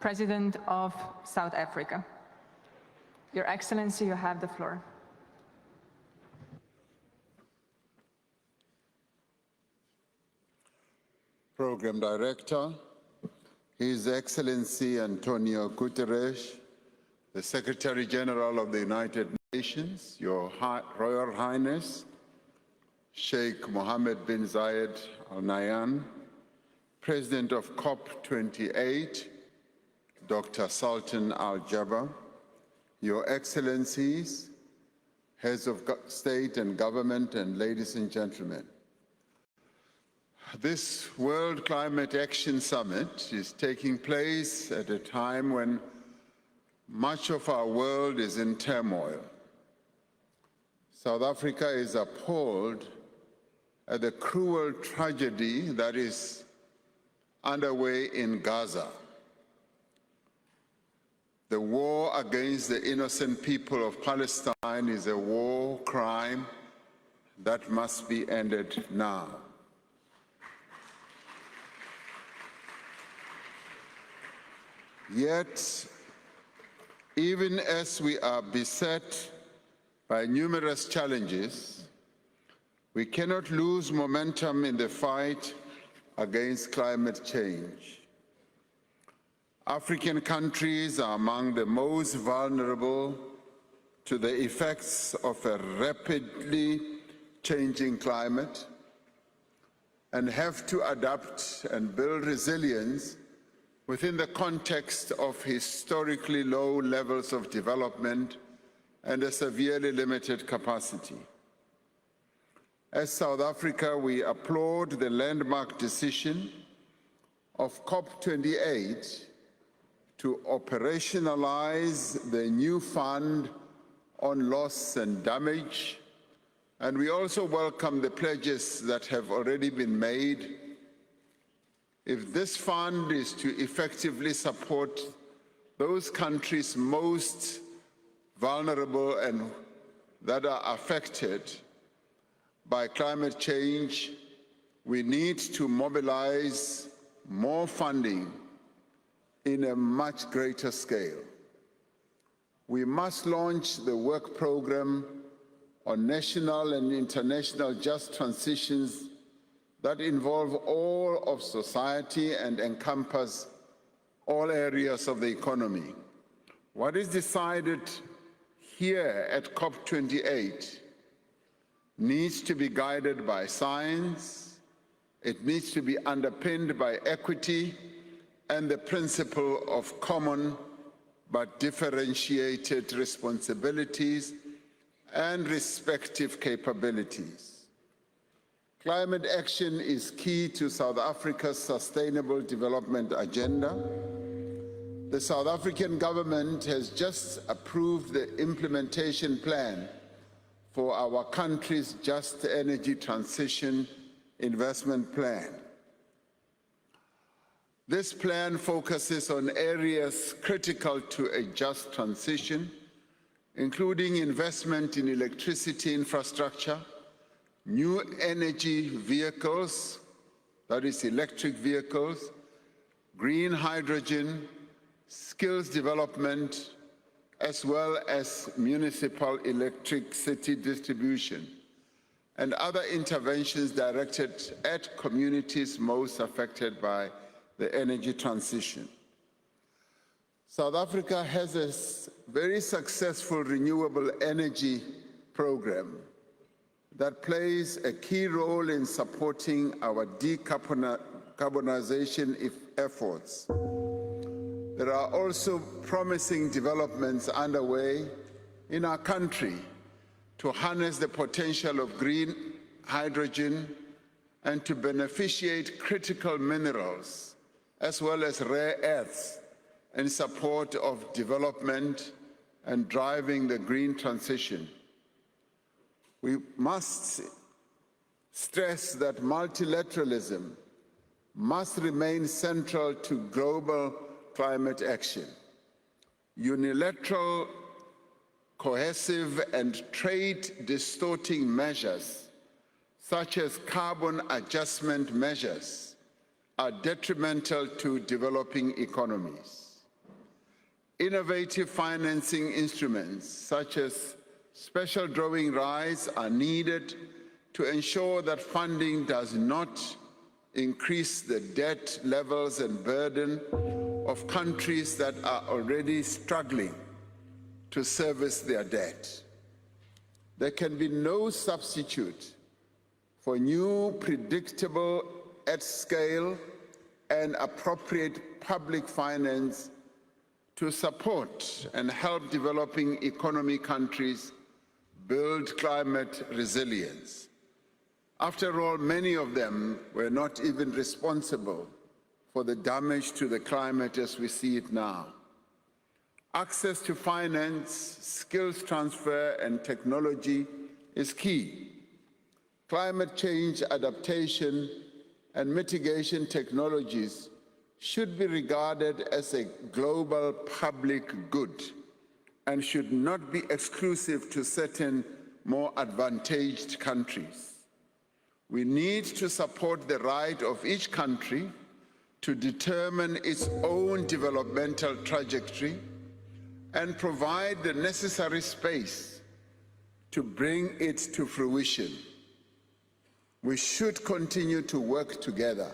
President of South Africa. Your Excellency, you have the floor. Program Director, His Excellency Antonio Guterres, the Secretary General of the United Nations, Your Royal Highness, Sheikh Mohammed bin Zayed Al Nahyan, President of COP28, Dr. Sultan Al Jaber, Your Excellencies, Heads of State and Government, and ladies and gentlemen. This World Climate Action Summit is taking place at a time when much of our world is in turmoil. South Africa is appalled at the cruel tragedy that is underway in Gaza. The war against the innocent people of Palestine is a war crime that must be ended now. Yet, even as we are beset by numerous challenges, we cannot lose momentum in the fight against climate change. African countries are among the most vulnerable to the effects of a rapidly changing climate and have to adapt and build resilience within the context of historically low levels of development and a severely limited capacity. As South Africa, we applaud the landmark decision of COP28 to operationalize the new fund on loss and damage, and we also welcome the pledges that have already been made. If this fund is to effectively support those countries most vulnerable and that are affected by climate change, we need to mobilize more funding in a much greater scale. We must launch the work program on national and international just transitions that involve all of society and encompass all areas of the economy. What is decided here at COP28 needs to be guided by science, it needs to be underpinned by equity and the principle of common but differentiated responsibilities and respective capabilities. Climate action is key to South Africa's sustainable development agenda. The South African government has just approved the implementation plan for our country's Just Energy Transition Investment Plan. This plan focuses on areas critical to a just transition, including investment in electricity infrastructure, new energy vehicles, that is electric vehicles, green hydrogen, skills development, as well as municipal electricity distribution, and other interventions directed at communities most affected by the energy transition. South Africa has a very successful renewable energy program that plays a key role in supporting our decarbonization efforts. There are also promising developments underway in our country to harness the potential of green hydrogen and to beneficiate critical minerals as well as rare earths in support of development and driving the green transition. We must stress that multilateralism must remain central to global climate action. Unilateral, cohesive, and trade-distorting measures, such as carbon adjustment measures, are detrimental to developing economies. Innovative financing instruments such as special drawing rights are needed to ensure that funding does not increase the debt levels and burden of countries that are already struggling to service their debt. There can be no substitute for new, predictable, at-scale and appropriate public finance to support and help developing economy countries build climate resilience. After all, many of them were not even responsible for the damage to the climate as we see it now. Access to finance, skills transfer, and technology is key. Climate change adaptation and mitigation technologies should be regarded as a global public good and should not be exclusive to certain more advantaged countries. We need to support the right of each country to determine its own developmental trajectory and provide the necessary space to bring it to fruition. We should continue to work together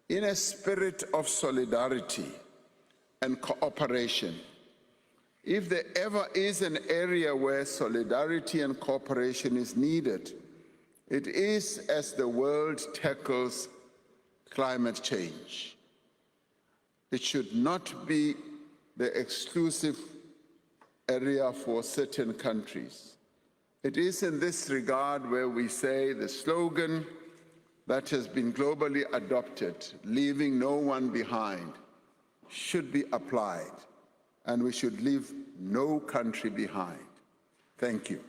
in a spirit of solidarity and cooperation. If there ever is an area where solidarity and cooperation is needed, it is as the world tackles climate change. It should not be the exclusive area for certain countries. It is in this regard where we say the slogan that has been globally adopted, leaving no one behind, should be applied, and we should leave no country behind. Thank you.